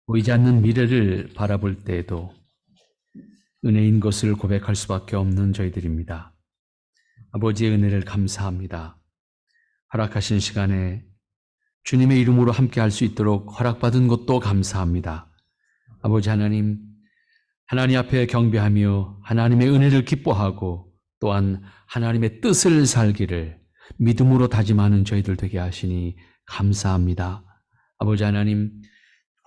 보이지 않는 미래를 바라볼 때에도 은혜인 것을 고백할 수밖에 없는 저희들입니다. 아버지의 은혜를 감사합니다. 허락하신 시간에 주님의 이름으로 함께 할 수 있도록 허락받은 것도 감사합니다. 아버지 하나님, 하나님 앞에 경배하며 하나님의 은혜를 기뻐하고 또한 하나님의 뜻을 살기를 믿음으로 다짐하는 저희들 되게 하시니 감사합니다. 아버지 하나님,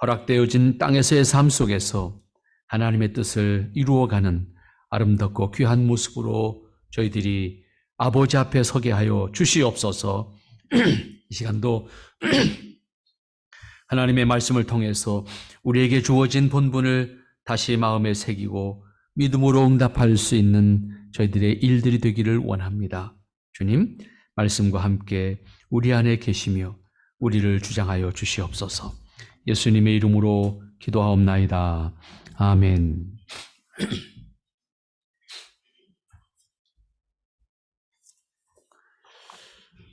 허락되어진 땅에서의 삶 속에서 하나님의 뜻을 이루어가는 아름답고 귀한 모습으로 저희들이 아버지 앞에 서게 하여 주시옵소서. 이 시간도 하나님의 말씀을 통해서 우리에게 주어진 본분을 다시 마음에 새기고 믿음으로 응답할 수 있는 저희들의 일들이 되기를 원합니다. 주님, 말씀과 함께 우리 안에 계시며 우리를 주장하여 주시옵소서. 예수님의 이름으로 기도하옵나이다. 아멘.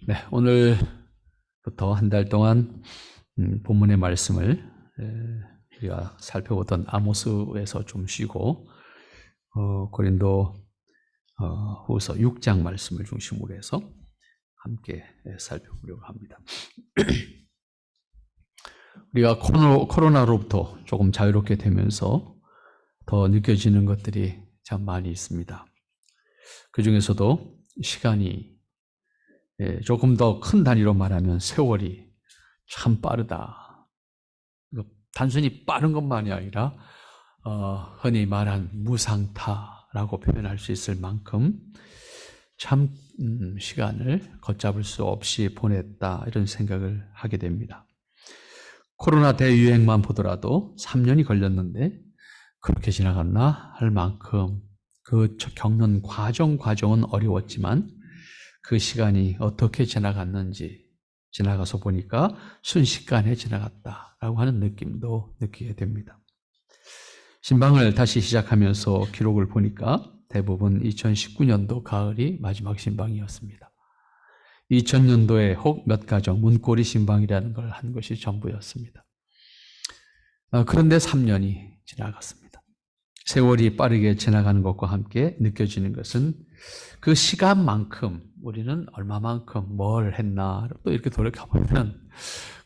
네, 오늘부터 한 달 동안 본문의 말씀을 우리가 살펴보던 아모스에서 좀 쉬고 고린도 후서 6장 말씀을 중심으로 해서 함께 살펴보려고 합니다. 우리가 코로나로부터 조금 자유롭게 되면서 더 느껴지는 것들이 참 많이 있습니다. 그 중에서도 시간이 조금 더 큰 단위로 말하면 세월이 참 빠르다. 단순히 빠른 것만이 아니라 흔히 말한 무상타라고 표현할 수 있을 만큼 참 시간을 걷잡을 수 없이 보냈다, 이런 생각을 하게 됩니다. 코로나 대유행만 보더라도 3년이 걸렸는데 그렇게 지나갔나 할 만큼 그 겪는 과정은 어려웠지만 그 시간이 어떻게 지나갔는지 지나가서 보니까 순식간에 지나갔다라고 하는 느낌도 느끼게 됩니다. 신방을 다시 시작하면서 기록을 보니까 대부분 2019년도 가을이 마지막 신방이었습니다. 2000년도에 혹 몇 가정 문고리 신방이라는 걸 한 것이 전부였습니다. 그런데 3년이 지나갔습니다. 세월이 빠르게 지나가는 것과 함께 느껴지는 것은 그 시간만큼 우리는 얼마만큼 뭘 했나 또 이렇게 돌이켜보면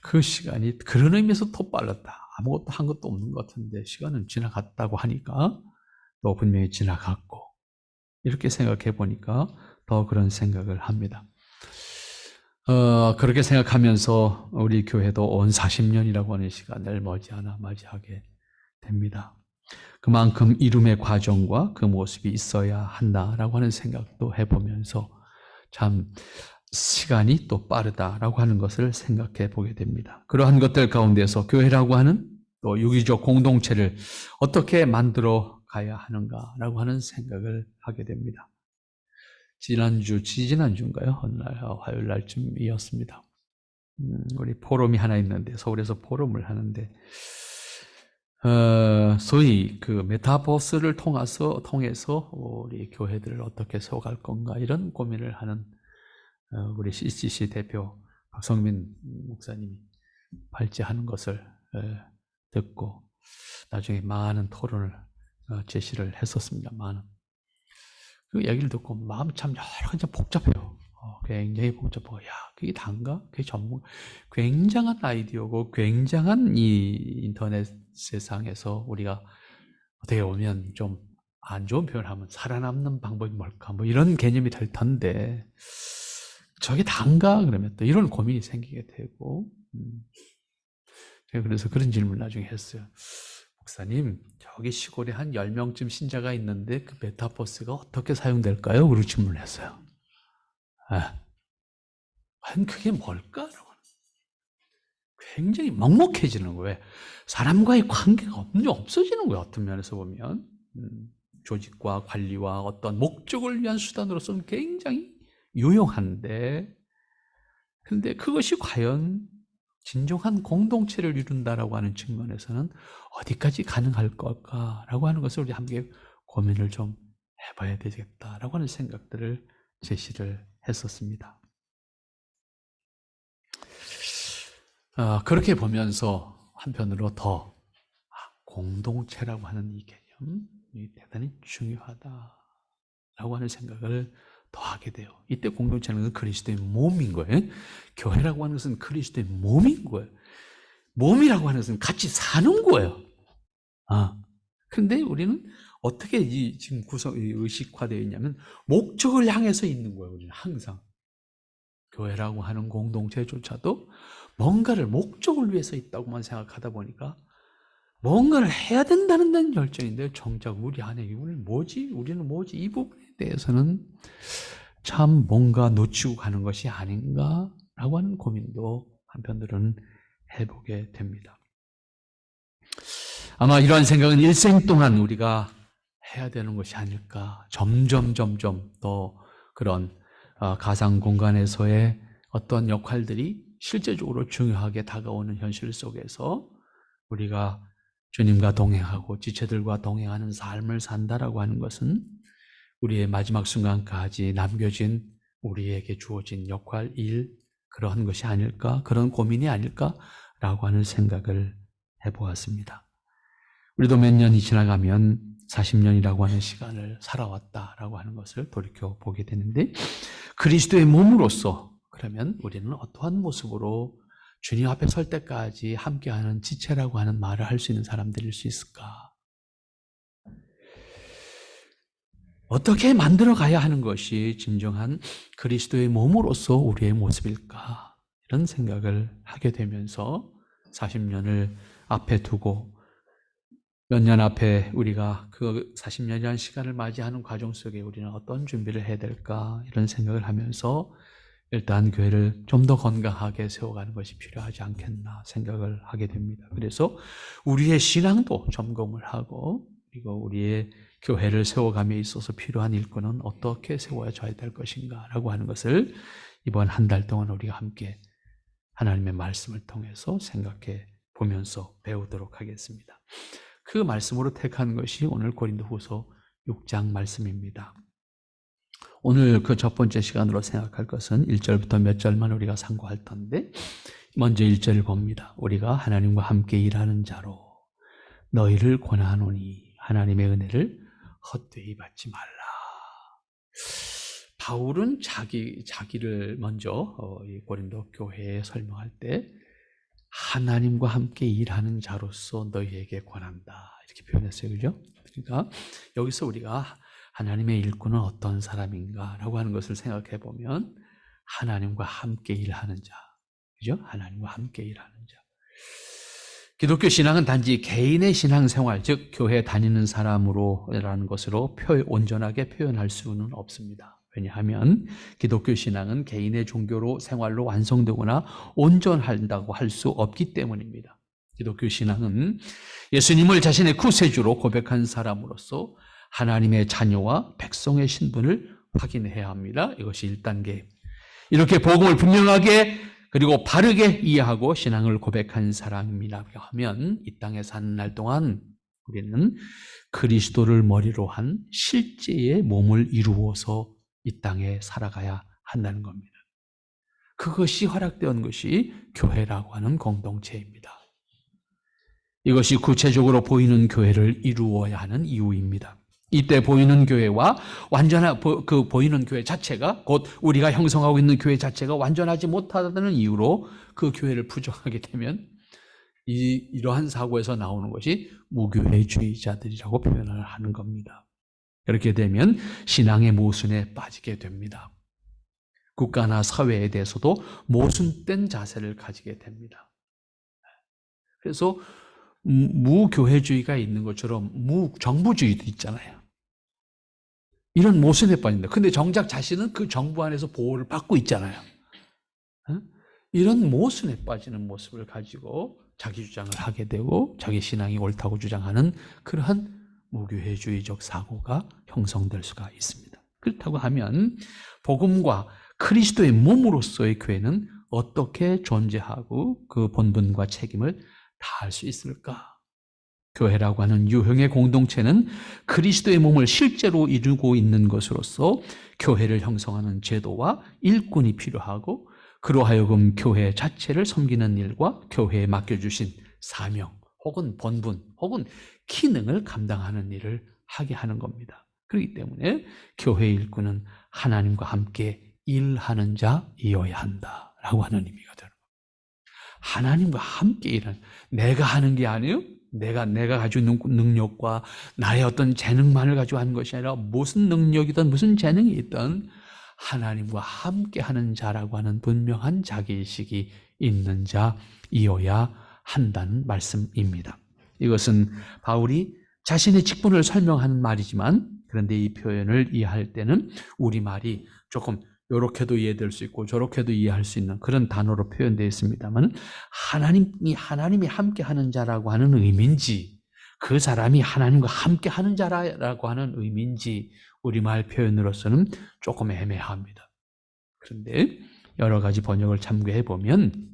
그 시간이 그런 의미에서 더 빨랐다. 아무것도 한 것도 없는 것 같은데 시간은 지나갔다고 하니까 또 분명히 지나갔고, 이렇게 생각해 보니까 더 그런 생각을 합니다. 그렇게 생각하면서 우리 교회도 온 40년이라고 하는 시간을 머지않아 맞이하게 됩니다. 그만큼 이름의 과정과 그 모습이 있어야 한다라고 하는 생각도 해보면서 참 시간이 또 빠르다라고 하는 것을 생각해 보게 됩니다. 그러한 것들 가운데서 교회라고 하는 또 유기적 공동체를 어떻게 만들어 가야 하는가라고 하는 생각을 하게 됩니다. 지지난주인가요? 어느 날 화요일 날쯤이었습니다. 우리 포럼이 하나 있는데 서울에서 포럼을 하는데 소위 그 메타버스를 통해서 우리 교회들을 어떻게 세워갈 건가 이런 고민을 하는 우리 CCC 대표 박성민 목사님이 발제하는 것을 듣고 나중에 많은 토론을 제시를 했었습니다. 많은 그 얘기를 듣고 마음이 참 여러 가지 복잡해요. 굉장히 복잡하고, 그게 단가? 그게 굉장한 아이디어고, 굉장한 이 인터넷 세상에서 우리가 어떻게 보면 좀 안 좋은 표현을 하면 살아남는 방법이 뭘까? 뭐 이런 개념이 될 텐데, 저게 단가? 그러면 또 이런 고민이 생기게 되고, 제가 그래서 그런 질문을 나중에 했어요. 목사님, 저기 시골에 한 10명쯤 신자가 있는데 그 메타버스가 어떻게 사용될까요? 그리고 질문을 했어요. 과연 그게 뭘까? 굉장히 먹먹해지는 거예요. 사람과의 관계가 없어지는 거예요. 어떤 면에서 보면. 조직과 관리와 어떤 목적을 위한 수단으로서는 굉장히 유용한데, 그런데 그것이 과연 진정한 공동체를 이룬다라고 하는 측면에서는 어디까지 가능할 걸까라고 하는 것을 우리 함께 고민을 좀 해봐야 되겠다라고 하는 생각들을 제시를 했었습니다. 그렇게 보면서 한편으로 더 공동체라고 하는 이 개념이 대단히 중요하다라고 하는 생각을 더하게 돼요. 이때 공동체는 그리스도의 몸인 거예요. 교회라고 하는 것은 그리스도의 몸인 거예요. 몸이라고 하는 것은 같이 사는 거예요. 그런데 우리는 어떻게 지금 의식화되어 있냐면 목적을 향해서 있는 거예요. 우리는 항상. 교회라고 하는 공동체조차도 뭔가를 목적을 위해서 있다고만 생각하다 보니까 뭔가를 해야 된다는 열정인데 정작 우리 안에 우리는 뭐지? 이 부분에 대해서는 참 뭔가 놓치고 가는 것이 아닌가라고 하는 고민도 한편으로는 해보게 됩니다. 아마 이러한 생각은 일생 동안 우리가 해야 되는 것이 아닐까. 점점 더 그런 가상 공간에서의 어떤 역할들이 실제적으로 중요하게 다가오는 현실 속에서 우리가 주님과 동행하고 지체들과 동행하는 삶을 산다라고 하는 것은 우리의 마지막 순간까지 남겨진 우리에게 주어진 역할, 일, 그러한 것이 아닐까, 그런 고민이 아닐까라고 하는 생각을 해보았습니다. 우리도 몇 년이 지나가면 40년이라고 하는 시간을 살아왔다라고 하는 것을 돌이켜보게 되는데 그리스도의 몸으로서 그러면 우리는 어떠한 모습으로 주님 앞에 설 때까지 함께하는 지체라고 하는 말을 할 수 있는 사람들일 수 있을까? 어떻게 만들어 가야 하는 것이 진정한 그리스도의 몸으로서 우리의 모습일까? 이런 생각을 하게 되면서 40년을 앞에 두고 몇 년 앞에 우리가 그 40년이라는 시간을 맞이하는 과정 속에 우리는 어떤 준비를 해야 될까? 이런 생각을 하면서 일단 교회를 좀 더 건강하게 세워가는 것이 필요하지 않겠나 생각을 하게 됩니다. 그래서 우리의 신앙도 점검을 하고 그리고 우리의 교회를 세워감에 있어서 필요한 일꾼은 어떻게 세워져야 될 것인가 라고 하는 것을 이번 한 달 동안 우리가 함께 하나님의 말씀을 통해서 생각해 보면서 배우도록 하겠습니다. 그 말씀으로 택한 것이 오늘 고린도후서 6장 말씀입니다. 오늘 그 첫 번째 시간으로 생각할 것은 1절부터 몇 절만 우리가 상고할 텐데 먼저 1절을 봅니다. 우리가 하나님과 함께 일하는 자로 너희를 권하노니 하나님의 은혜를 헛되이 받지 말라. 바울은 자기를 먼저 고린도 교회에 설명할 때 하나님과 함께 일하는 자로서 너희에게 권한다 이렇게 표현했어요. 그죠? 그러니까 여기서 우리가 하나님의 일꾼은 어떤 사람인가라고 하는 것을 생각해 보면 하나님과 함께 일하는 자, 그죠? 하나님과 함께 일하는 자. 기독교 신앙은 단지 개인의 신앙생활, 즉 교회 다니는 사람으로라는 것으로 온전하게 표현할 수는 없습니다. 왜냐하면 기독교 신앙은 개인의 종교로 생활로 완성되거나 온전한다고 할 수 없기 때문입니다. 기독교 신앙은 예수님을 자신의 구세주로 고백한 사람으로서 하나님의 자녀와 백성의 신분을 확인해야 합니다. 이것이 1단계. 이렇게 복음을 분명하게 그리고 바르게 이해하고 신앙을 고백한 사람이라고 하면 이 땅에 사는 날 동안 우리는 그리스도를 머리로 한 실제의 몸을 이루어서 이 땅에 살아가야 한다는 겁니다. 그것이 허락되는 것이 교회라고 하는 공동체입니다. 이것이 구체적으로 보이는 교회를 이루어야 하는 이유입니다. 이때 보이는 교회와 그 보이는 교회 자체가 곧 우리가 형성하고 있는 교회 자체가 완전하지 못하다는 이유로 그 교회를 부정하게 되면 이러한 사고에서 나오는 것이 무교회주의자들이라고 표현을 하는 겁니다. 그렇게 되면 신앙의 모순에 빠지게 됩니다. 국가나 사회에 대해서도 모순된 자세를 가지게 됩니다. 그래서 무교회주의가 있는 것처럼 무정부주의도 있잖아요. 이런 모순에 빠진다. 근데 정작 자신은 그 정부 안에서 보호를 받고 있잖아요. 이런 모순에 빠지는 모습을 가지고 자기 주장을 하게 되고 자기 신앙이 옳다고 주장하는 그러한 무교회주의적 사고가 형성될 수가 있습니다. 그렇다고 하면 복음과 그리스도의 몸으로서의 교회는 어떻게 존재하고 그 본분과 책임을 다할 수 있을까? 교회라고 하는 유형의 공동체는 그리스도의 몸을 실제로 이루고 있는 것으로서 교회를 형성하는 제도와 일꾼이 필요하고 그로 하여금 교회 자체를 섬기는 일과 교회에 맡겨주신 사명 혹은 본분, 혹은 기능을 감당하는 일을 하게 하는 겁니다. 그렇기 때문에 교회 일꾼은 하나님과 함께 일하는 자이어야 한다라고 하는 의미가 되는 겁니다. 하나님과 함께 일하는, 내가 하는 게 아니에요. 내가 가지고 있는 능력과 나의 어떤 재능만을 가지고 하는 것이 아니라 무슨 능력이든 무슨 재능이 있든 하나님과 함께 하는 자라고 하는 분명한 자기의식이 있는 자이어야 한다는 말씀입니다. 이것은 바울이 자신의 직분을 설명하는 말이지만, 그런데 이 표현을 이해할 때는 우리말이 조금 이렇게도 이해될 수 있고 저렇게도 이해할 수 있는 그런 단어로 표현되어 있습니다만, 하나님이 함께 하는 자라고 하는 의미인지, 그 사람이 하나님과 함께 하는 자라고 하는 의미인지 우리말 표현으로서는 조금 애매합니다. 그런데 여러 가지 번역을 참고해 보면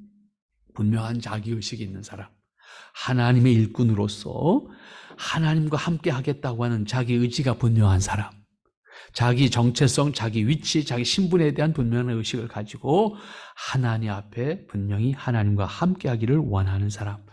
분명한 자기의식이 있는 사람, 하나님의 일꾼으로서 하나님과 함께 하겠다고 하는 자기 의지가 분명한 사람, 자기 정체성, 자기 위치, 자기 신분에 대한 분명한 의식을 가지고 하나님 앞에 분명히 하나님과 함께 하기를 원하는 사람,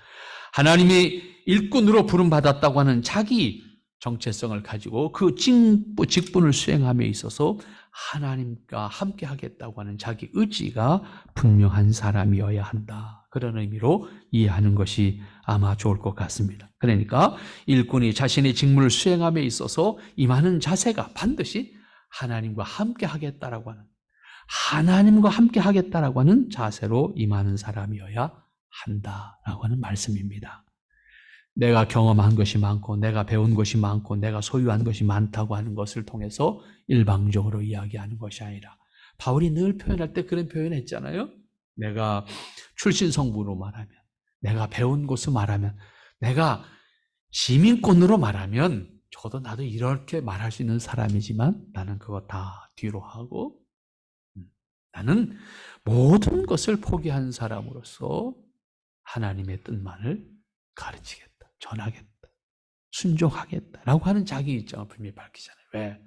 하나님이 일꾼으로 부름받았다고 하는 자기 정체성을 가지고 그 직분을 수행함에 있어서 하나님과 함께 하겠다고 하는 자기 의지가 분명한 사람이어야 한다. 그런 의미로 이해하는 것이 아마 좋을 것 같습니다. 그러니까 일꾼이 자신의 직무를 수행함에 있어서 임하는 자세가 반드시 하나님과 함께 하겠다라고 하는, 하나님과 함께 하겠다라고 하는 자세로 임하는 사람이어야 한다라고 하는 말씀입니다. 내가 경험한 것이 많고 내가 배운 것이 많고 내가 소유한 것이 많다고 하는 것을 통해서 일방적으로 이야기하는 것이 아니라, 바울이 늘 표현할 때 그런 표현을 했잖아요. 내가 출신 성분으로 말하면, 내가 배운 것으로 말하면, 내가 시민권으로 말하면 적어도 나도 이렇게 말할 수 있는 사람이지만 나는 그거 다 뒤로 하고 나는 모든 것을 포기한 사람으로서 하나님의 뜻만을 가르치겠다, 전하겠다, 순종하겠다라고 하는 자기 입장을 분명히 밝히잖아요. 왜?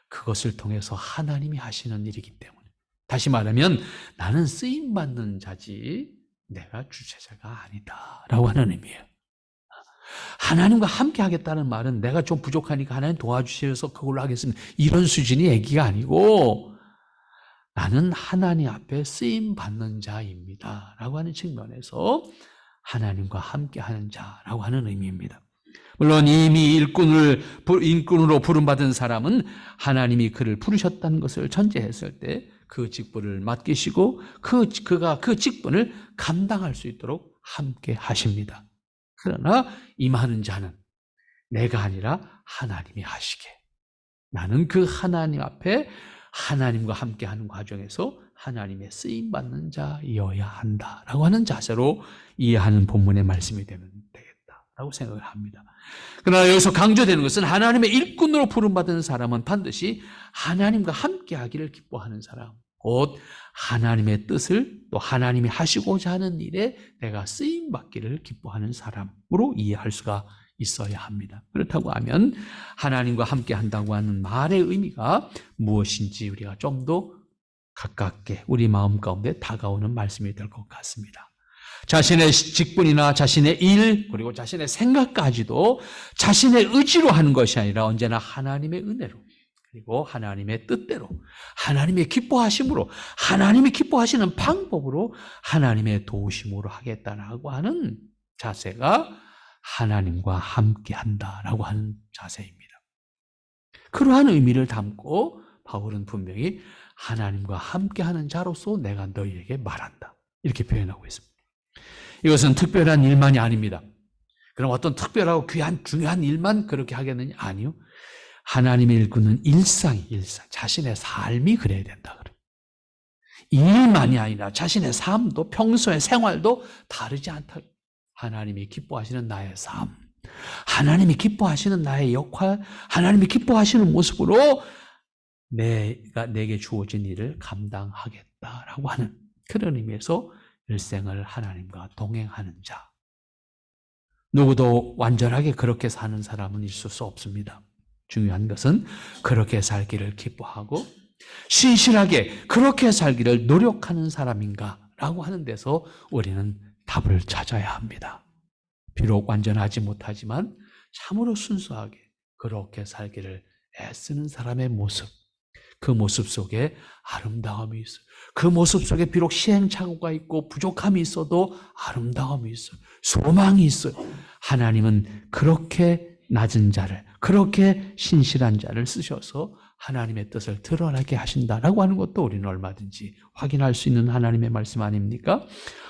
그것을 통해서 하나님이 하시는 일이기 때문에. 다시 말하면 나는 쓰임받는 자지 내가 주체자가 아니다라고 하는 의미예요. 하나님과 함께 하겠다는 말은 내가 좀 부족하니까 하나님 도와주셔서 그걸로 하겠습니다, 이런 수준의 얘기가 아니고, 나는 하나님 앞에 쓰임받는 자입니다 라고 하는 측면에서 하나님과 함께 하는 자라고 하는 의미입니다. 물론 이미 일꾼으로 부름받은 사람은 하나님이 그를 부르셨다는 것을 전제했을 때 그 직분을 맡기시고 그가 그 직분을 감당할 수 있도록 함께 하십니다. 그러나 임하는 자는 내가 아니라 하나님이 하시게, 나는 그 하나님 앞에 하나님과 함께하는 과정에서 하나님의 쓰임받는 자여야 한다라고 하는 자세로 이해하는 본문의 말씀이 되면 되겠다라고 생각을 합니다. 그러나 여기서 강조되는 것은 하나님의 일꾼으로 부름받은 사람은 반드시 하나님과 함께하기를 기뻐하는 사람, 곧 하나님의 뜻을 또 하나님이 하시고자 하는 일에 내가 쓰임받기를 기뻐하는 사람으로 이해할 수가 있어야 합니다. 그렇다고 하면 하나님과 함께 한다고 하는 말의 의미가 무엇인지 우리가 좀 더 가깝게 우리 마음 가운데 다가오는 말씀이 될 것 같습니다. 자신의 직분이나 자신의 일, 그리고 자신의 생각까지도 자신의 의지로 하는 것이 아니라 언제나 하나님의 은혜로, 그리고 하나님의 뜻대로, 하나님의 기뻐하심으로, 하나님이 기뻐하시는 방법으로, 하나님의 도우심으로 하겠다라고 하는 자세가 하나님과 함께 한다라고 하는 자세입니다. 그러한 의미를 담고 바울은 분명히 하나님과 함께 하는 자로서 내가 너희에게 말한다, 이렇게 표현하고 있습니다. 이것은 특별한 일만이 아닙니다. 그럼 어떤 특별하고 귀한 중요한 일만 그렇게 하겠느냐? 아니요. 하나님의 일꾼은 일상, 자신의 삶이 그래야 된다 그래요. 일만이 아니라 자신의 삶도, 평소의 생활도 다르지 않다. 하나님이 기뻐하시는 나의 삶, 하나님이 기뻐하시는 나의 역할, 하나님이 기뻐하시는 모습으로 내게 주어진 일을 감당하겠다라고 하는 그런 의미에서 일생을 하나님과 동행하는 자. 누구도 완전하게 그렇게 사는 사람은 있을 수 없습니다. 중요한 것은 그렇게 살기를 기뻐하고 신실하게 그렇게 살기를 노력하는 사람인가 라고 하는 데서 우리는 답을 찾아야 합니다. 비록 완전하지 못하지만 참으로 순수하게 그렇게 살기를 애쓰는 사람의 모습, 그 모습 속에 아름다움이 있어요. 그 모습 속에 비록 시행착오가 있고 부족함이 있어도 아름다움이 있어요. 소망이 있어요. 하나님은 그렇게 낮은 자를, 그렇게 신실한 자를 쓰셔서 하나님의 뜻을 드러나게 하신다라고 하는 것도 우리는 얼마든지 확인할 수 있는 하나님의 말씀 아닙니까?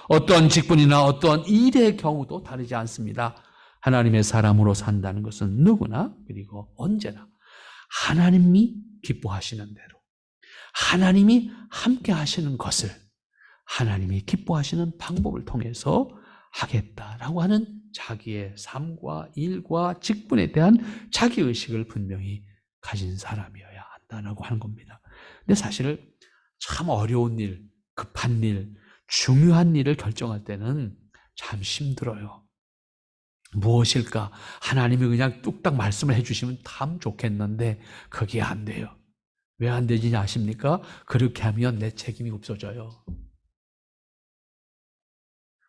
어떤 직분이나 어떤 일의 경우도 다르지 않습니다. 하나님의 사람으로 산다는 것은 누구나 그리고 언제나 하나님이 기뻐하시는 대로, 하나님이 함께 하시는 것을 하나님이 기뻐하시는 방법을 통해서 하겠다라고 하는 자기의 삶과 일과 직분에 대한 자기의식을 분명히 가진 사람이어야 한다라고 하는 겁니다. 근데 사실 참 어려운 일, 급한 일, 중요한 일을 결정할 때는 참 힘들어요. 무엇일까? 하나님이 그냥 뚝딱 말씀을 해주시면 참 좋겠는데 그게 안 돼요. 왜 안 되지 아십니까? 그렇게 하면 내 책임이 없어져요.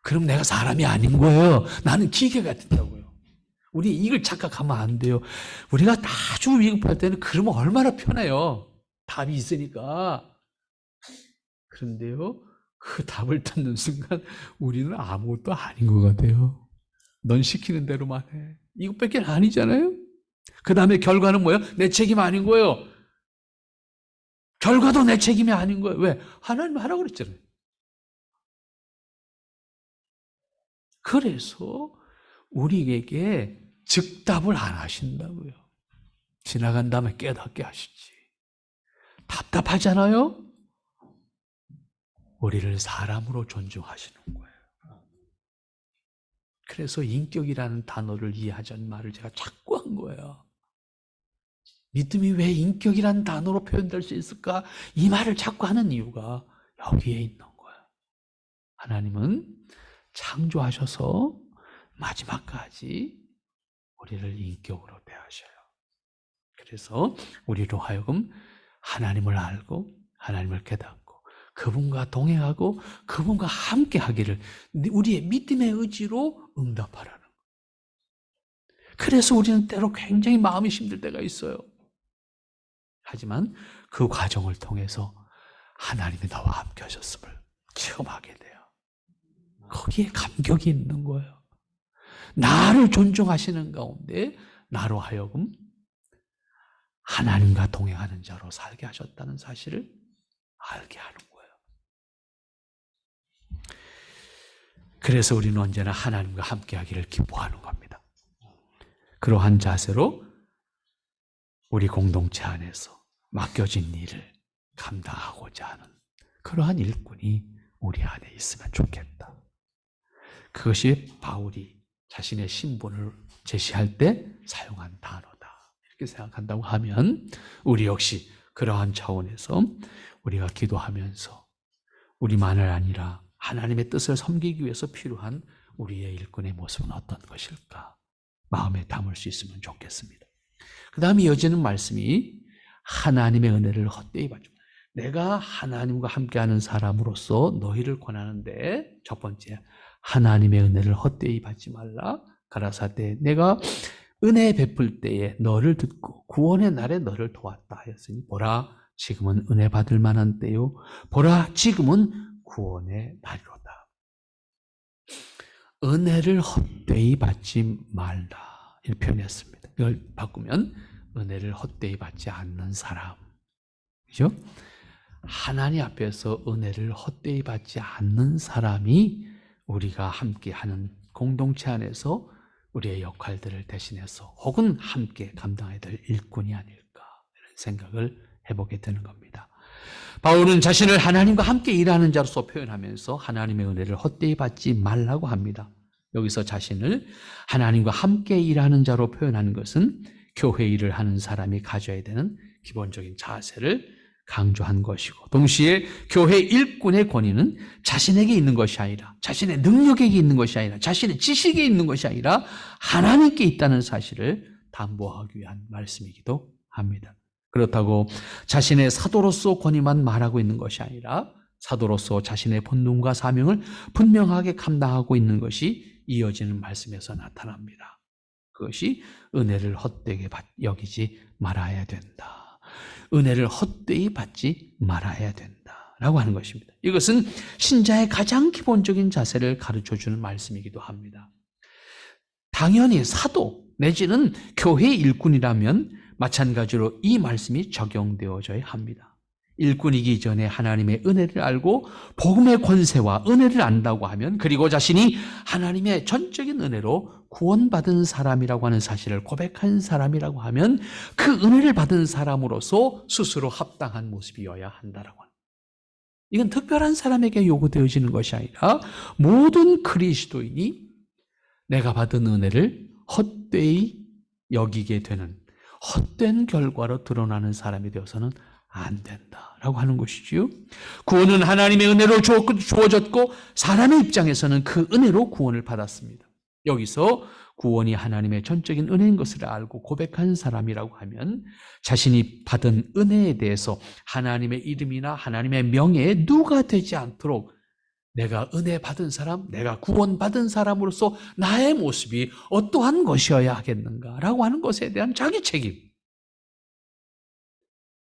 그럼 내가 사람이 아닌 거예요. 나는 기계가 된다고요. 우리 이걸 착각하면 안 돼요. 우리가 아주 위급할 때는 그러면 얼마나 편해요. 답이 있으니까. 그런데요, 그 답을 듣는 순간 우리는 아무것도 아닌 것 같아요. 넌 시키는 대로만 해. 이것밖에 아니잖아요. 그 다음에 결과는 뭐예요? 내 책임 아닌 거예요. 결과도 내 책임이 아닌 거예요. 왜? 하나님 하라고 그랬잖아요. 그래서 우리에게 즉답을 안 하신다고요. 지나간 다음에 깨닫게 하시지. 답답하잖아요? 우리를 사람으로 존중하시는 거예요. 그래서 인격이라는 단어를 이해하자는 말을 제가 자꾸 한 거예요. 믿음이 왜 인격이라는 단어로 표현될 수 있을까? 이 말을 자꾸 하는 이유가 여기에 있는 거예요. 하나님은 창조하셔서 마지막까지 우리를 인격으로 대하셔요. 그래서 우리로 하여금 하나님을 알고 하나님을 깨닫고 그분과 동행하고 그분과 함께 하기를 우리의 믿음의 의지로 응답하라는 거예요. 그래서 우리는 때로 굉장히 마음이 힘들 때가 있어요. 하지만 그 과정을 통해서 하나님이 나와 함께 하셨음을 체험하게 돼요. 거기에 감격이 있는 거예요. 나를 존중하시는 가운데 나로 하여금 하나님과 동행하는 자로 살게 하셨다는 사실을 알게 하는 거예요. 그래서 우리는 언제나 하나님과 함께 하기를 기뻐하는 겁니다. 그러한 자세로 우리 공동체 안에서 맡겨진 일을 감당하고자 하는 그러한 일꾼이 우리 안에 있으면 좋겠다. 그것이 바울이 자신의 신분을 제시할 때 사용한 단어다. 이렇게 생각한다고 하면 우리 역시 그러한 차원에서 우리가 기도하면서 우리만을 아니라 하나님의 뜻을 섬기기 위해서 필요한 우리의 일꾼의 모습은 어떤 것일까? 마음에 담을 수 있으면 좋겠습니다. 그 다음에 이어지는 말씀이 하나님의 은혜를 헛되이 받지 말라. 내가 하나님과 함께하는 사람으로서 너희를 권하는데 첫 번째, 하나님의 은혜를 헛되이 받지 말라. 가라사대 내가 은혜 베풀 때에 너를 듣고 구원의 날에 너를 도왔다 하였으니 보라 지금은 은혜 받을 만한 때요 보라 지금은 구원의 날이로다. 은혜를 헛되이 받지 말라 이렇게 표현했습니다. 이걸 바꾸면 은혜를 헛되이 받지 않는 사람, 그죠? 하나님 앞에서 은혜를 헛되이 받지 않는 사람이 우리가 함께하는 공동체 안에서 우리의 역할들을 대신해서 혹은 함께 감당해야 될 일꾼이 아닐까 이런 생각을 해보게 되는 겁니다. 바울은 자신을 하나님과 함께 일하는 자로서 표현하면서 하나님의 은혜를 헛되이 받지 말라고 합니다. 여기서 자신을 하나님과 함께 일하는 자로 표현하는 것은 교회 일을 하는 사람이 가져야 되는 기본적인 자세를 강조한 것이고 동시에 교회 일꾼의 권위는 자신에게 있는 것이 아니라 자신의 능력에게 있는 것이 아니라 자신의 지식에 있는 것이 아니라 하나님께 있다는 사실을 담보하기 위한 말씀이기도 합니다. 그렇다고 자신의 사도로서 권위만 말하고 있는 것이 아니라 사도로서 자신의 본능과 사명을 분명하게 감당하고 있는 것이 이어지는 말씀에서 나타납니다. 그것이 은혜를 헛되게 여기지 말아야 된다. 은혜를 헛되이 받지 말아야 된다. 라고 하는 것입니다. 이것은 신자의 가장 기본적인 자세를 가르쳐주는 말씀이기도 합니다. 당연히 사도 내지는 교회 일꾼이라면 마찬가지로 이 말씀이 적용되어져야 합니다. 일꾼이기 전에 하나님의 은혜를 알고 복음의 권세와 은혜를 안다고 하면, 그리고 자신이 하나님의 전적인 은혜로 구원받은 사람이라고 하는 사실을 고백한 사람이라고 하면 그 은혜를 받은 사람으로서 스스로 합당한 모습이어야 한다라고 합니다. 이건 특별한 사람에게 요구되어지는 것이 아니라 모든 그리스도인이 내가 받은 은혜를 헛되이 여기게 되는 헛된 결과로 드러나는 사람이 되어서는 안 된다라고 하는 것이지요. 구원은 하나님의 은혜로 주어졌고 사람의 입장에서는 그 은혜로 구원을 받았습니다. 여기서 구원이 하나님의 전적인 은혜인 것을 알고 고백한 사람이라고 하면 자신이 받은 은혜에 대해서 하나님의 이름이나 하나님의 명예에 누가 되지 않도록 내가 은혜 받은 사람, 내가 구원받은 사람으로서 나의 모습이 어떠한 것이어야 하겠는가라고 하는 것에 대한 자기 책임,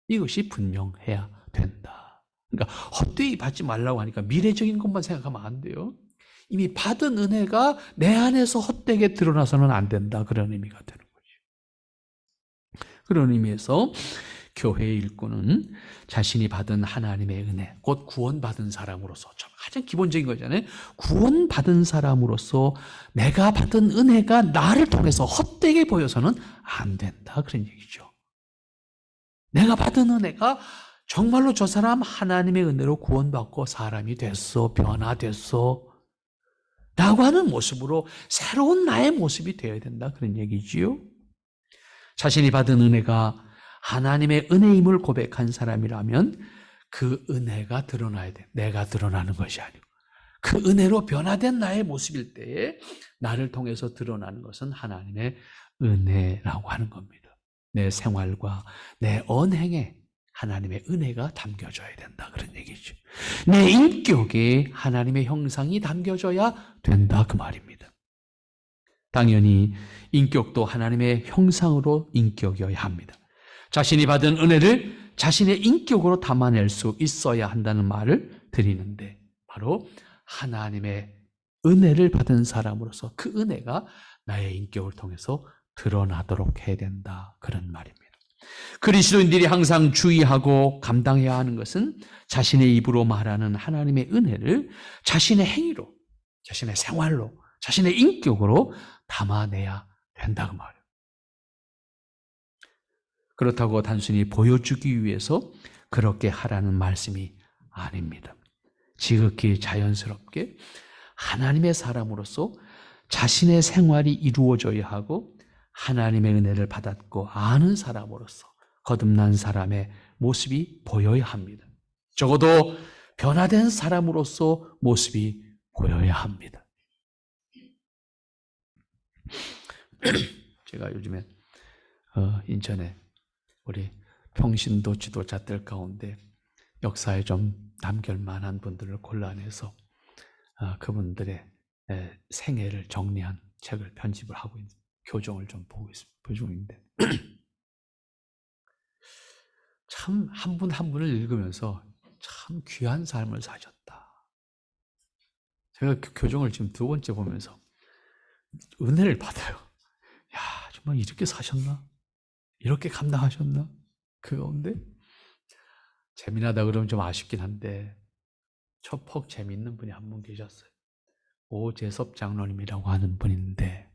이것이 분명해야 된다. 그러니까 헛되이 받지 말라고 하니까 미래적인 것만 생각하면 안 돼요. 이미 받은 은혜가 내 안에서 헛되게 드러나서는 안 된다, 그런 의미가 되는 거죠. 그런 의미에서 교회의 일꾼은 자신이 받은 하나님의 은혜, 곧 구원받은 사람으로서, 가장 기본적인 거잖아요. 구원받은 사람으로서 내가 받은 은혜가 나를 통해서 헛되게 보여서는 안 된다, 그런 얘기죠. 내가 받은 은혜가 정말로 저 사람 하나님의 은혜로 구원받고 사람이 됐어, 변화됐어 라고 하는 모습으로 새로운 나의 모습이 되어야 된다, 그런 얘기지요. 자신이 받은 은혜가 하나님의 은혜임을 고백한 사람이라면 그 은혜가 드러나야 돼. 내가 드러나는 것이 아니고 그 은혜로 변화된 나의 모습일 때에 나를 통해서 드러나는 것은 하나님의 은혜라고 하는 겁니다. 내 생활과 내 언행에 하나님의 은혜가 담겨져야 된다, 그런 얘기죠. 내 인격에 하나님의 형상이 담겨져야 된다, 그 말입니다. 당연히 인격도 하나님의 형상으로 인격이어야 합니다. 자신이 받은 은혜를 자신의 인격으로 담아낼 수 있어야 한다는 말을 드리는데, 바로 하나님의 은혜를 받은 사람으로서 그 은혜가 나의 인격을 통해서 드러나도록 해야 된다, 그런 말입니다. 그리스도인들이 항상 주의하고 감당해야 하는 것은 자신의 입으로 말하는 하나님의 은혜를 자신의 행위로, 자신의 생활로, 자신의 인격으로 담아내야 된다, 그 말이에요. 그렇다고 단순히 보여주기 위해서 그렇게 하라는 말씀이 아닙니다. 지극히 자연스럽게 하나님의 사람으로서 자신의 생활이 이루어져야 하고 하나님의 은혜를 받았고 아는 사람으로서 거듭난 사람의 모습이 보여야 합니다. 적어도 변화된 사람으로서 모습이 보여야 합니다. 제가 요즘에 인천에 우리 평신도 지도자들 가운데 역사에 좀 남길 만한 분들을 골라내서 그분들의 생애를 정리한 책을 편집을 하고 있는 교정을 좀 보고 있습니다. 중인데 참 한 분 한 분을 읽으면서 참 귀한 삶을 사셨다. 제가 교정을 지금 두 번째 보면서 은혜를 받아요. 야, 정말 이렇게 사셨나? 이렇게 감당하셨나? 그 가운데 재미나다 그러면 좀 아쉽긴 한데 퍽 재미있는 분이 한 분 계셨어요. 오재섭 장로님이라고 하는 분인데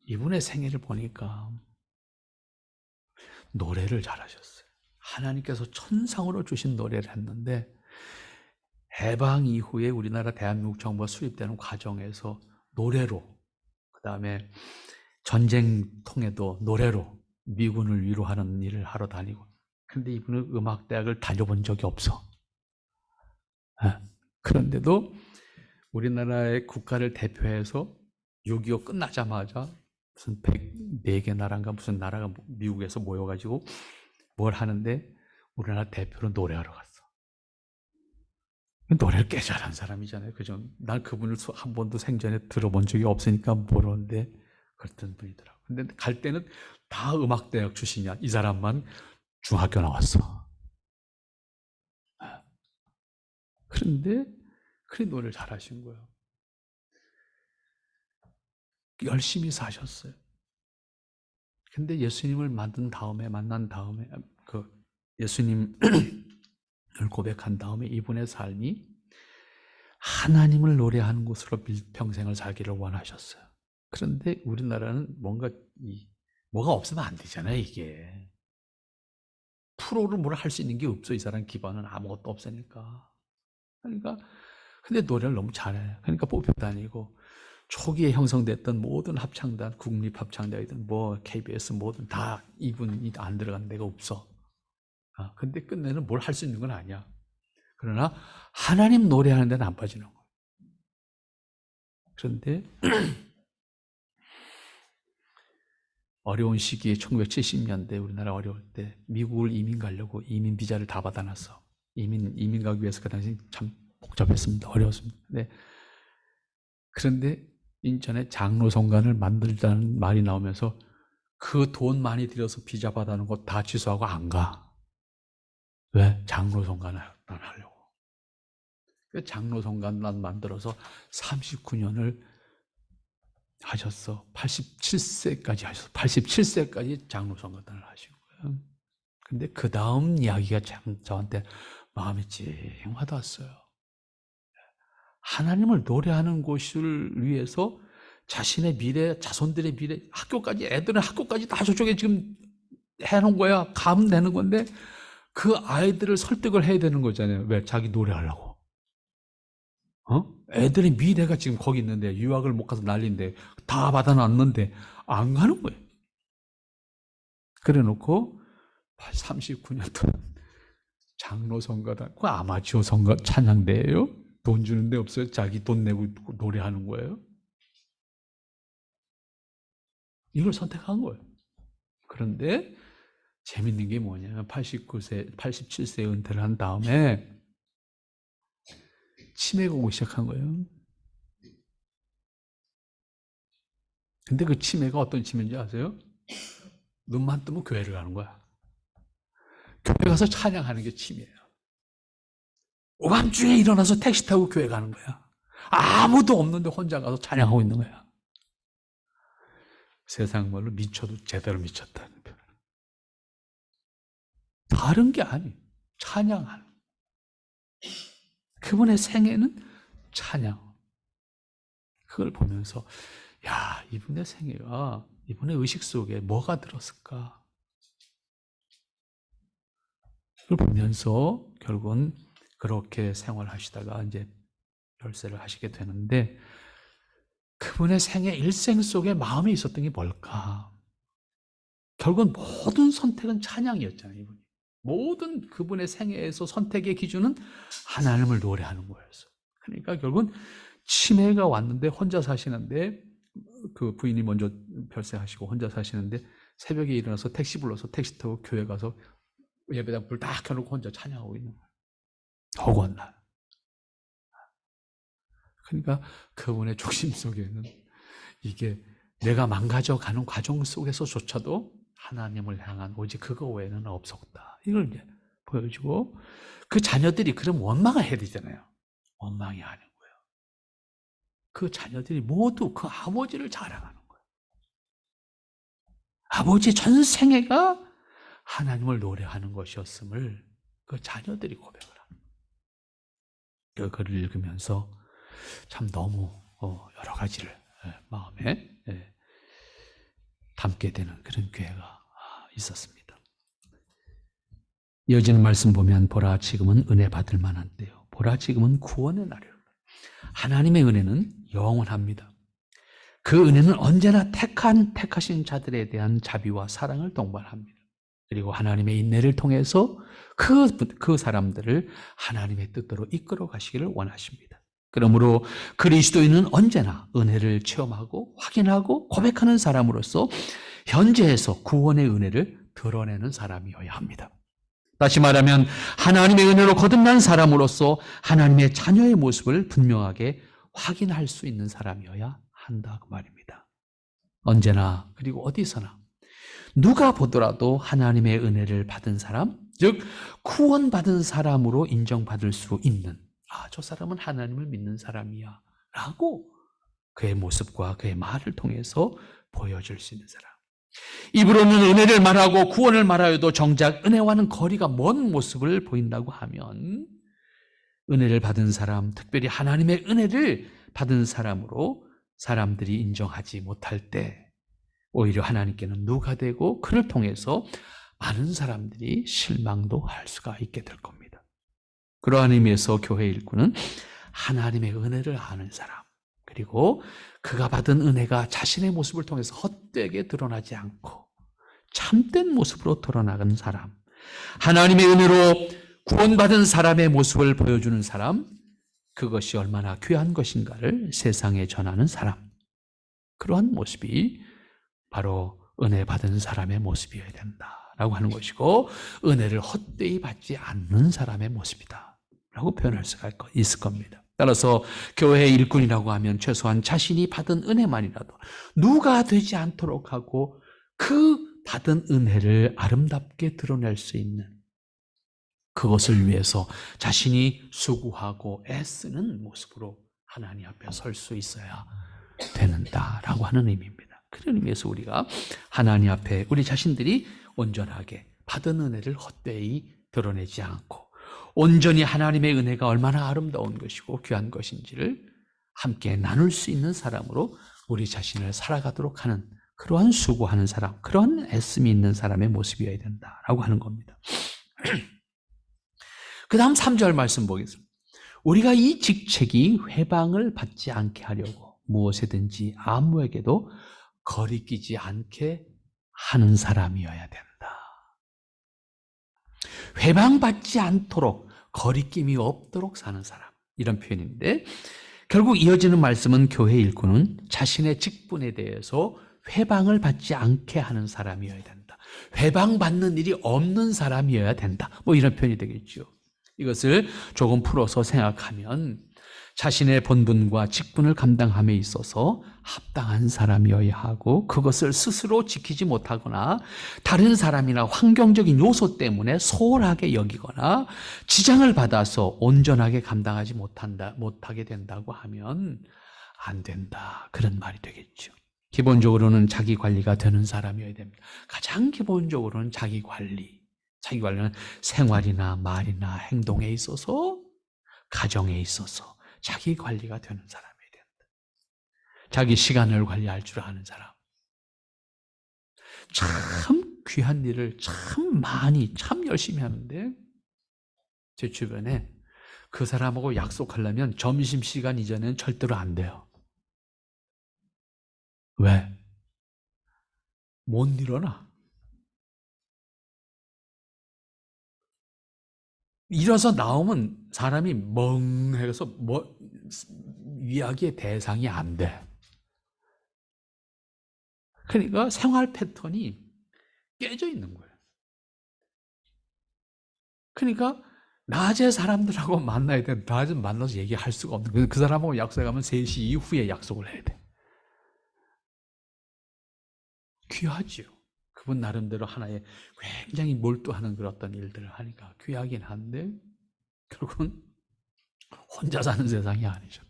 이분의 생애를 보니까 노래를 잘하셨어요. 하나님께서 천상으로 주신 노래를 했는데 해방 이후에 우리나라 대한민국 정부가 수립되는 과정에서 노래로, 그 다음에 전쟁통에도 노래로 미군을 위로하는 일을 하러 다니고, 근데 이분은 음악대학을 다녀본 적이 없어. 그런데도 우리나라의 국가를 대표해서 6.25 끝나자마자 무슨 104개 나라인가 무슨 나라가 미국에서 모여가지고 뭘 하는데 우리나라 대표로 노래하러 갔어. 노래를 꽤 잘하는 사람이잖아요. 그죠? 난 그분을 한 번도 생전에 들어본 적이 없으니까 모르는데 그랬던 분이더라고요. 근데 갈 때는 다 음악대학 출신이야. 이 사람만 중학교 나왔어. 그런데 그래 노래를 잘하신 거예요. 열심히 사셨어요. 근데 예수님을 만난 다음에 그 예수님을 고백한 다음에 이분의 삶이 하나님을 노래하는 곳으로 평생을 살기를 원하셨어요. 그런데 우리나라는 뭐가 없으면 안 되잖아요, 이게. 프로를 뭘 할 수 있는 게 없어. 이 사람 기반은 아무것도 없으니까. 그러니까 근데 노래를 너무 잘해. 그러니까 뽑혀 다니고 초기에 형성됐던 모든 합창단, 국립합창단이든 뭐 KBS 뭐든 다 이분이 안 들어간 데가 없어. 근데 끝내는 뭘 할 수 있는 건 아니야. 그러나 하나님 노래하는 데는 안 빠지는 거야. 그런데 어려운 시기에 1970년대 우리나라 어려울 때 미국을 이민 가려고 이민 비자를 다 받아놨어. 이민 가기 위해서 그 당시 참 복잡했습니다. 어려웠습니다. 네. 그런데 인천에 장로성관을 만들자는 말이 나오면서 그 돈 많이 들여서 비자 받아놓은 거 다 취소하고 안 가. 왜? 장로성관을 하려고. 장로성관만 만들어서 39년을 하셨어. 87세까지 하셨어. 87세까지 장로성관을 하신 거예요. 근데 그 다음 이야기가 참 저한테 마음이 찡 와닿았어요. 하나님을 노래하는 곳을 위해서 자신의 미래, 자손들의 미래, 애들은 학교까지 다 저쪽에 지금 해놓은 거야. 가면 되는 건데, 그 아이들을 설득을 해야 되는 거잖아요. 왜? 자기 노래하려고. 애들의 미래가 지금 거기 있는데, 유학을 못 가서 난리인데, 다 받아놨는데, 안 가는 거예요. 그래 놓고, 39년 동안 장로성가다, 그 아마추어 성가 찬양대예요? 돈 주는데 없어요. 자기 돈 내고 노래하는 거예요. 이걸 선택한 거예요. 그런데 재밌는 게 뭐냐면 87세 은퇴를 한 다음에 치매가 오기 시작한 거예요. 근데 그 치매가 어떤 치매인지 아세요? 눈만 뜨면 교회를 가는 거야. 교회 가서 찬양하는 게 치매예요. 오밤중에 일어나서 택시 타고 교회 가는 거야. 아무도 없는데 혼자 가서 찬양하고 있는 거야. 세상 말로 미쳐도 제대로 미쳤다는 표현. 다른 게 아니에요. 찬양하는. 그분의 생애는 찬양. 그걸 보면서 야, 이분의 생애와 이분의 의식 속에 뭐가 들었을까? 그걸 보면서 결국은 그렇게 생활하시다가 이제 별세를 하시게 되는데 그분의 생애 일생 속에 마음에 있었던 게 뭘까? 결국은 모든 선택은 찬양이었잖아요, 이분이. 모든 그분의 생애에서 선택의 기준은 하나님을 노래하는 거였어요. 그러니까 결국은 치매가 왔는데 혼자 사시는데 그 부인이 먼저 별세하시고 혼자 사시는데 새벽에 일어나서 택시 불러서 택시 타고 교회 가서 예배당 불 딱 켜놓고 혼자 찬양하고 있는 거예요. 허구한 날. 그러니까 그분의 중심 속에는 이게 내가 망가져가는 과정 속에서조차도 하나님을 향한 오직 그거 외에는 없었다. 이걸 이제 보여주고 그 자녀들이 그럼 원망을 해야 되잖아요. 원망이 아닌 거예요. 그 자녀들이 모두 그 아버지를 자랑하는 거예요. 아버지 전생애가 하나님을 노래하는 것이었음을 그 자녀들이 고백을 합니다. 그 글을 읽으면서 참 너무 여러 가지를 마음에 담게 되는 그런 기회가 있었습니다. 이어지는 말씀 보면 보라 지금은 은혜 받을 만한 때요. 보라 지금은 구원의 날이요. 하나님의 은혜는 영원합니다. 그 은혜는 언제나 택하신 자들에 대한 자비와 사랑을 동반합니다. 그리고 하나님의 인내를 통해서 그 사람들을 하나님의 뜻대로 이끌어 가시기를 원하십니다. 그러므로 그리스도인은 언제나 은혜를 체험하고 확인하고 고백하는 사람으로서 현재에서 구원의 은혜를 드러내는 사람이어야 합니다. 다시 말하면 하나님의 은혜로 거듭난 사람으로서 하나님의 자녀의 모습을 분명하게 확인할 수 있는 사람이어야 한다 그 말입니다. 언제나 그리고 어디서나 누가 보더라도 하나님의 은혜를 받은 사람, 즉 구원받은 사람으로 인정받을 수 있는, 저 사람은 하나님을 믿는 사람이야 라고 그의 모습과 그의 말을 통해서 보여줄 수 있는 사람. 입으로는 은혜를 말하고 구원을 말하여도 정작 은혜와는 거리가 먼 모습을 보인다고 하면 은혜를 받은 사람, 특별히 하나님의 은혜를 받은 사람으로 사람들이 인정하지 못할 때 오히려 하나님께는 누가 되고 그를 통해서 많은 사람들이 실망도 할 수가 있게 될 겁니다. 그러한 의미에서 교회 일꾼은 하나님의 은혜를 아는 사람, 그리고 그가 받은 은혜가 자신의 모습을 통해서 헛되게 드러나지 않고 참된 모습으로 드러나는 사람, 하나님의 은혜로 구원받은 사람의 모습을 보여주는 사람, 그것이 얼마나 귀한 것인가를 세상에 전하는 사람, 그러한 모습이 바로 은혜 받은 사람의 모습이어야 된다라고 하는 것이고, 은혜를 헛되이 받지 않는 사람의 모습이다 라고 표현할 수가 있을 겁니다. 따라서 교회의 일꾼이라고 하면 최소한 자신이 받은 은혜만이라도 누가 되지 않도록 하고 그 받은 은혜를 아름답게 드러낼 수 있는, 그것을 위해서 자신이 수고하고 애쓰는 모습으로 하나님 앞에 설 수 있어야 되는다라고 하는 의미입니다. 그런 의미에서 우리가 하나님 앞에 우리 자신들이 온전하게 받은 은혜를 헛되이 드러내지 않고 온전히 하나님의 은혜가 얼마나 아름다운 것이고 귀한 것인지를 함께 나눌 수 있는 사람으로 우리 자신을 살아가도록 하는, 그러한 수고하는 사람, 그러한 애씀이 있는 사람의 모습이어야 된다라고 하는 겁니다. 그 다음 3절 말씀 보겠습니다. 우리가 이 직책이 회방을 받지 않게 하려고 무엇이든지 아무에게도 거리끼지 않게 하는 사람이어야 된다. 회방받지 않도록, 거리낌이 없도록 사는 사람, 이런 표현인데, 결국 이어지는 말씀은 교회 일꾼은 자신의 직분에 대해서 회방을 받지 않게 하는 사람이어야 된다. 회방받는 일이 없는 사람이어야 된다. 이런 표현이 되겠죠. 이것을 조금 풀어서 생각하면 자신의 본분과 직분을 감당함에 있어서 합당한 사람이어야 하고, 그것을 스스로 지키지 못하거나 다른 사람이나 환경적인 요소 때문에 소홀하게 여기거나 지장을 받아서 온전하게 감당하지 못하게 된다고 하면 안 된다, 그런 말이 되겠죠. 기본적으로는 자기 관리가 되는 사람이어야 됩니다. 가장 기본적으로는 자기 관리는 생활이나 말이나 행동에 있어서, 가정에 있어서 자기 관리가 되는 사람이어야 된다. 자기 시간을 관리할 줄 아는 사람. 참 귀한 일을 참 많이, 참 열심히 하는데 제 주변에 그 사람하고 약속하려면 점심시간 이전에는 절대로 안 돼요. 왜? 못 일어나. 일어서 나오면 사람이 멍해서 이야기의 대상이 안 돼. 그러니까 생활 패턴이 깨져 있는 거예요. 그러니까 낮에 사람들하고 만나야 돼. 낮에 만나서 얘기할 수가 없는 거예요. 그 사람하고 약속하면 3시 이후에 약속을 해야 돼. 귀하지요. 그분 나름대로 하나의 굉장히 몰두하는 그런 어떤 일들을 하니까 귀하긴 한데, 결국은 혼자 사는 세상이 아니죠.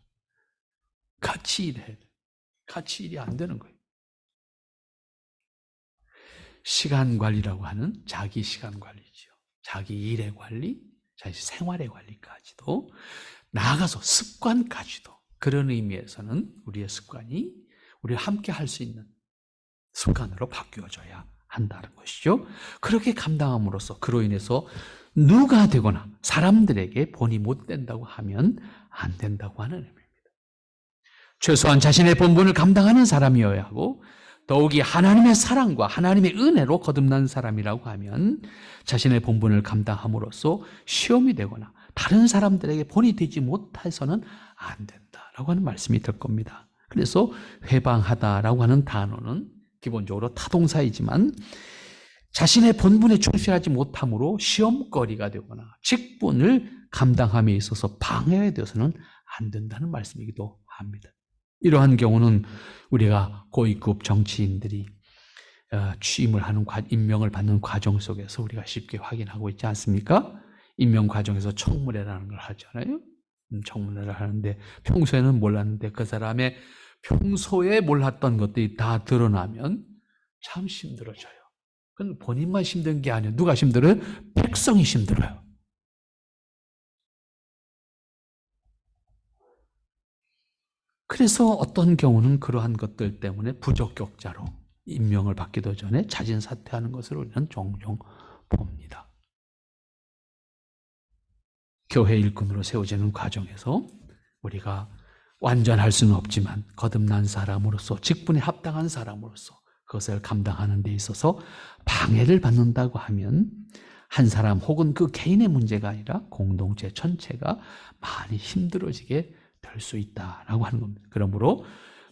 같이 일해야 돼. 같이 일이 안 되는 거예요. 시간 관리라고 하는 자기 시간 관리죠. 자기 일의 관리, 자기 생활의 관리까지도, 나아가서 습관까지도, 그런 의미에서는 우리의 습관이 우리가 함께 할 수 있는 습관으로 바뀌어져야 한다는 것이죠. 그렇게 감당함으로써 그로 인해서 누가 되거나 사람들에게 본이 못 된다고 하면 안 된다고 하는 의미입니다. 최소한 자신의 본분을 감당하는 사람이어야 하고, 더욱이 하나님의 사랑과 하나님의 은혜로 거듭난 사람이라고 하면 자신의 본분을 감당함으로써 시험이 되거나 다른 사람들에게 본이 되지 못해서는 안 된다라고 하는 말씀이 될 겁니다. 그래서 회방하다라고 하는 단어는 기본적으로 타동사이지만 자신의 본분에 충실하지 못함으로 시험거리가 되거나 직분을 감당함에 있어서 방해되어서는 안 된다는 말씀이기도 합니다. 이러한 경우는 우리가 고위급 정치인들이 취임을 하는 임명을 받는 과정 속에서 우리가 쉽게 확인하고 있지 않습니까? 임명 과정에서 청문회라는 걸 하잖아요. 청문회를 하는데 평소에는 몰랐는데 그 사람의 평소에 몰랐던 것들이 다 드러나면 참 힘들어져요. 그건 본인만 힘든 게 아니에요. 누가 힘들어요? 백성이 힘들어요. 그래서 어떤 경우는 그러한 것들 때문에 부적격자로 임명을 받기도 전에 자진 사퇴하는 것을 우리는 종종 봅니다. 교회 일꾼으로 세워지는 과정에서 우리가 완전할 수는 없지만 거듭난 사람으로서 직분에 합당한 사람으로서 그것을 감당하는 데 있어서 방해를 받는다고 하면 한 사람 혹은 그 개인의 문제가 아니라 공동체 전체가 많이 힘들어지게 될 수 있다라고 하는 겁니다. 그러므로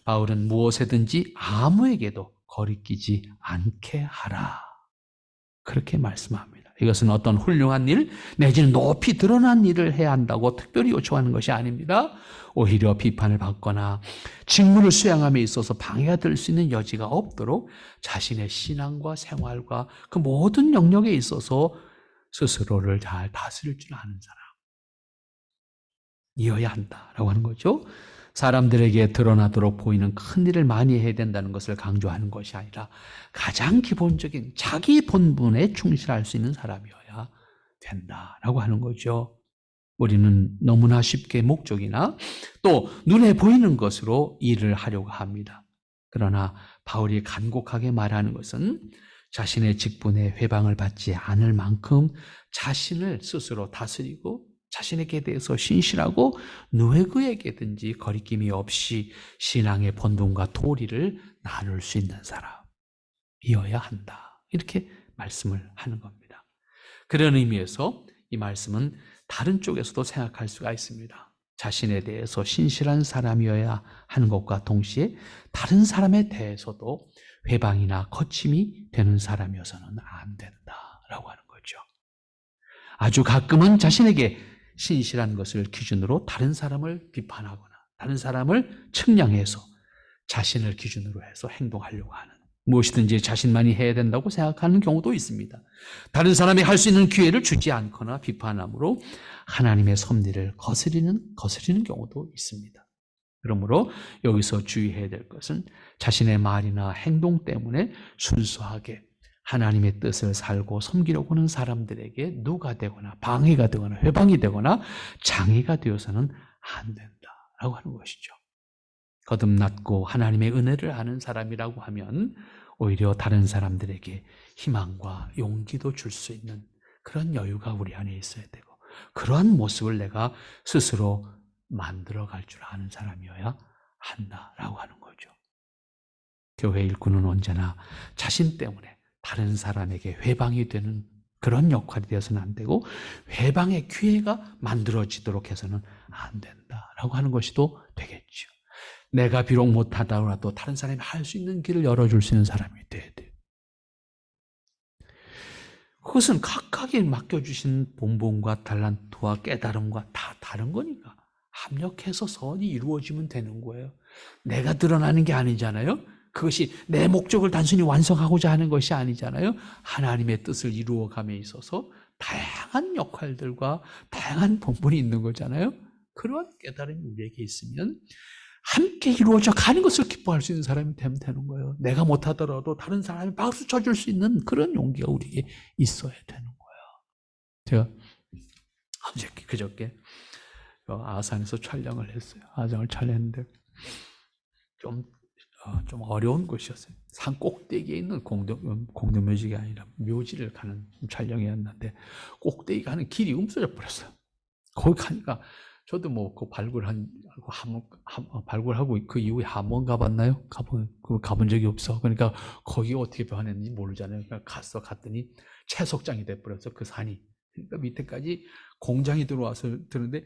바울은 무엇에든지 아무에게도 거리끼지 않게 하라. 그렇게 말씀합니다. 이것은 어떤 훌륭한 일 내지는 높이 드러난 일을 해야 한다고 특별히 요청하는 것이 아닙니다. 오히려 비판을 받거나 직무를 수행함에 있어서 방해가 될 수 있는 여지가 없도록 자신의 신앙과 생활과 그 모든 영역에 있어서 스스로를 잘 다스릴 줄 아는 사람이어야 한다라고 하는 거죠. 사람들에게 드러나도록 보이는 큰 일을 많이 해야 된다는 것을 강조하는 것이 아니라 가장 기본적인 자기 본분에 충실할 수 있는 사람이어야 된다라고 하는 거죠. 우리는 너무나 쉽게 목적이나 또 눈에 보이는 것으로 일을 하려고 합니다. 그러나 바울이 간곡하게 말하는 것은 자신의 직분에 회방을 받지 않을 만큼 자신을 스스로 다스리고 자신에게 대해서 신실하고 누구에게든지 거리낌이 없이 신앙의 본분과 도리를 나눌 수 있는 사람이어야 한다. 이렇게 말씀을 하는 겁니다. 그런 의미에서 이 말씀은 다른 쪽에서도 생각할 수가 있습니다. 자신에 대해서 신실한 사람이어야 하는 것과 동시에 다른 사람에 대해서도 회방이나 거침이 되는 사람이어서는 안 된다라고 하는 거죠. 아주 가끔은 자신에게 신실한 것을 기준으로 다른 사람을 비판하거나 다른 사람을 측량해서 자신을 기준으로 해서 행동하려고 하는, 무엇이든지 자신만이 해야 된다고 생각하는 경우도 있습니다. 다른 사람이 할 수 있는 기회를 주지 않거나 비판함으로 하나님의 섭리를 거스리는 경우도 있습니다. 그러므로 여기서 주의해야 될 것은 자신의 말이나 행동 때문에 순수하게 하나님의 뜻을 살고 섬기려고 하는 사람들에게 누가 되거나 방해가 되거나 회방이 되거나 장애가 되어서는 안 된다라고 하는 것이죠. 거듭났고 하나님의 은혜를 아는 사람이라고 하면 오히려 다른 사람들에게 희망과 용기도 줄 수 있는 그런 여유가 우리 안에 있어야 되고, 그러한 모습을 내가 스스로 만들어갈 줄 아는 사람이어야 한다라고 하는 거죠. 교회 일꾼은 언제나 자신 때문에 다른 사람에게 회방이 되는 그런 역할이 되어서는 안 되고 회방의 기회가 만들어지도록 해서는 안 된다라고 하는 것이 또 되겠죠. 내가 비록 못하더라도 다른 사람이 할 수 있는 길을 열어줄 수 있는 사람이 돼야 돼요. 그것은 각각에 맡겨주신 본분과 달란트와 깨달음과 다 다른 거니까 합력해서 선이 이루어지면 되는 거예요. 내가 드러나는 게 아니잖아요. 그것이 내 목적을 단순히 완성하고자 하는 것이 아니잖아요. 하나님의 뜻을 이루어감에 있어서 다양한 역할들과 다양한 본분이 있는 거잖아요. 그러한 깨달음이 우리에게 있으면 함께 이루어져 가는 것을 기뻐할 수 있는 사람이 되면 되는 거예요. 내가 못하더라도 다른 사람이 박수 쳐줄 수 있는 그런 용기가 우리에게 있어야 되는 거예요. 제가 그저께 아산에서 촬영을 했어요. 아산을 촬영했는데 좀 어려운 곳이었어요. 산 꼭대기에 있는 공동묘지가 아니라 묘지를 가는 촬영이었는데 꼭대기 가는 길이 없어져 버렸어요. 거기 가니까 저도 뭐 그 발굴하고 그 이후에 한 번 가봤나요? 가본 적이 없어. 그러니까 거기 어떻게 변했는지 모르잖아요. 그러니까 갔더니 채석장이 돼버렸어, 그 산이. 그러니까 밑에까지 공장이 들어와서 드는데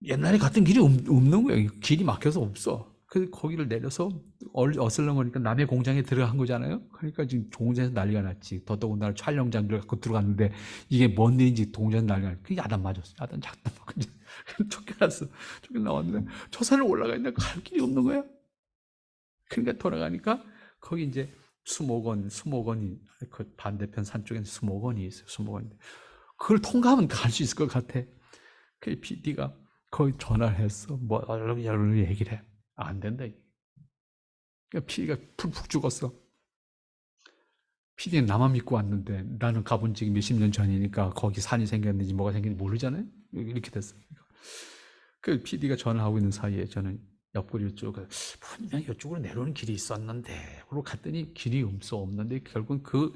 옛날에 갔던 길이 없는 거예요. 길이 막혀서 없어. 그 거기를 내려서 어슬렁거리니까 남의 공장에 들어간 거잖아요. 그러니까 지금 공장에서 난리가 났지. 더더군다나 촬영 장비를 갖고 들어갔는데 이게 뭔 일인지 공장에서 난리가 났지. 그게 야단 맞았어. 야단 작단 맞고 쫓겨났어. 쫓겨나왔는데 저 산을 올라가 있는데 갈 길이 없는 거야. 그러니까 돌아가니까 거기 이제 수목원이 그 반대편 산 쪽에 수목원이 있어요. 수목원인데 그걸 통과하면 갈 수 있을 것 같아. 그 PD가 거기 전화를 했어. 뭐 여러 얘기를 해. 안 된다. 그러니까 PD가 푹푹 죽었어. PD는 나만 믿고 왔는데 나는 가본 지 몇십 년 전이니까 거기 산이 생겼는지 뭐가 생겼는지 모르잖아요. 이렇게 됐어. 그 PD가 전화하고 있는 사이에 저는 옆구리를 쭉 분명히 이쪽으로 내려오는 길이 있었는데 그러고 갔더니 길이 없는데 결국은 그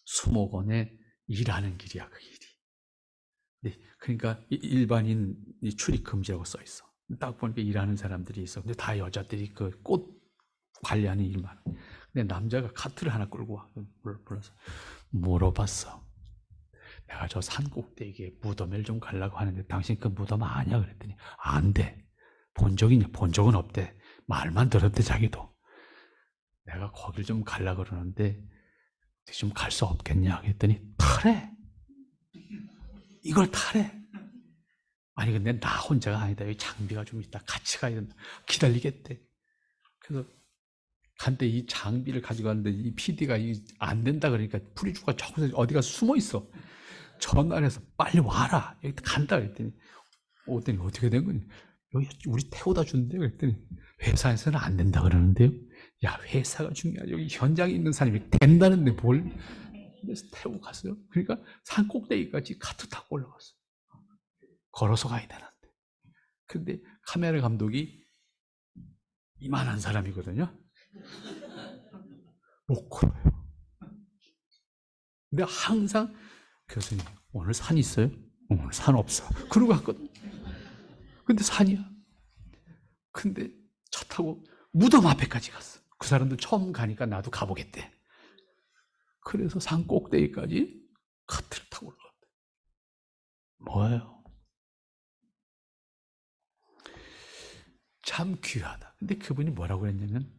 수목원에 일하는 길이야. 그 길이. 네, 그러니까 일반인 출입 금지라고 써 있어. 딱 보니까 일하는 사람들이 있어. 근데 다 여자들이 그 꽃 관리하는 일만. 근데 남자가 카트를 하나 끌고 와. 불러서 물어봤어. 내가 저 산 꼭대기에 무덤을 좀 가려고 하는데 당신 그 무덤 아냐? 그랬더니 안 돼. 본 적 있냐? 본 적은 없대. 말만 들었대 자기도. 내가 거길 좀 가려고 그러는데 좀 갈 수 없겠냐? 그랬더니 타래. 이걸 타래. 아니 근데 나 혼자가 아니다. 여기 장비가 좀 있다. 같이 가야 된다. 기다리겠대. 그래서 한때 이 장비를 가지고 왔는데 이 PD가 안 된다 그러니까 프리주가 저기서 어디가 숨어 있어. 전화를 해서 빨리 와라. 여기 간다 그랬더니 오더니 어떻게 된 거니? 여기 우리 태워다 준대 그랬더니 회사에서는 안 된다 그러는데요. 야 회사가 중요하지. 여기 현장에 있는 사람이 된다는데 뭘. 그래서 태우고 갔어요. 그러니까 산 꼭대기까지 카트 타고 올라갔어요. 걸어서 가야 되는데. 근데 카메라 감독이 이만한 사람이거든요. 못 걸어요. 근데 항상 교수님 오늘 산 있어요? 오늘 산 없어. 그러고 갔거든. 근데 산이야. 근데 차 타고 무덤 앞에까지 갔어. 그 사람들 처음 가니까 나도 가보겠대. 그래서 산 꼭대기까지 카트를 타고 올라갔대. 뭐예요? 참 귀하다. 근데 그분이 뭐라고 그랬냐면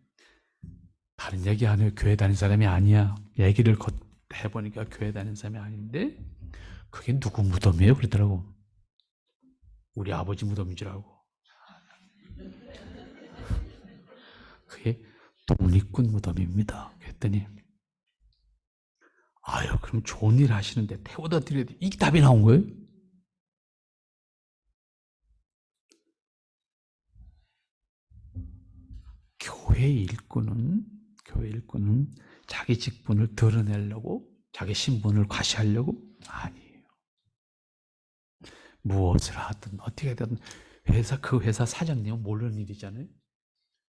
다른 얘기 안 해요. 교회 다니는 사람이 아니야. 얘기를 해보니까 교회 다니는 사람이 아닌데 그게 누구 무덤이에요? 그러더라고. 우리 아버지 무덤인 줄 알고. 그게 독립군 무덤입니다. 그랬더니 아유 그럼 좋은 일 하시는데 태워다 드려야 돼. 이 답이 나온 거예요. 교회 일꾼은 자기 직분을 드러내려고 자기 신분을 과시하려고 아니에요. 무엇을 하든 어떻게 하든 그 회사 사장님은 모르는 일이잖아요.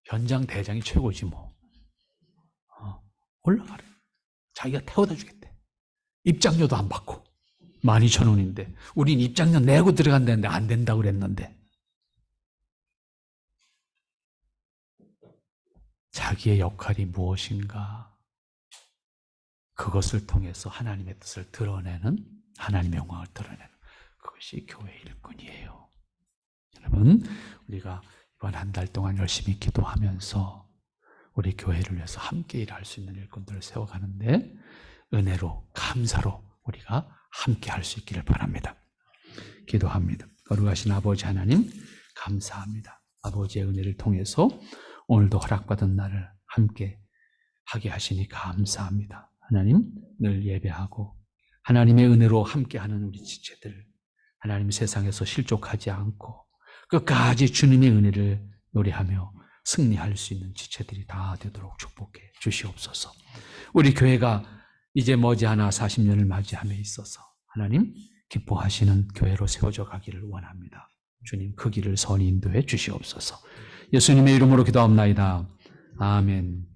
현장 대장이 최고지 뭐. 올라가래. 자기가 태워다 주겠대. 입장료도 안 받고 12,000원인데 우린 입장료 내고 들어간다는데 안 된다고 그랬는데 자기의 역할이 무엇인가 그것을 통해서 하나님의 뜻을 드러내는 하나님의 영광을 드러내는 그것이 교회 일꾼이에요. 여러분 우리가 이번 한 달 동안 열심히 기도하면서 우리 교회를 위해서 함께 일할 수 있는 일꾼들을 세워가는데 은혜로 감사로 우리가 함께 할 수 있기를 바랍니다. 기도합니다. 거룩하신 아버지 하나님 감사합니다. 아버지의 은혜를 통해서 오늘도 허락받은 날을 함께 하게 하시니 감사합니다. 하나님 늘 예배하고 하나님의 은혜로 함께하는 우리 지체들 하나님 세상에서 실족하지 않고 끝까지 주님의 은혜를 노래하며 승리할 수 있는 지체들이 다 되도록 축복해 주시옵소서. 우리 교회가 이제 머지않아 40년을 맞이함에 있어서 하나님 기뻐하시는 교회로 세워져 가기를 원합니다. 주님 그 길을 선히 인도해 주시옵소서. 예수님의 이름으로 기도합나이다. 아멘.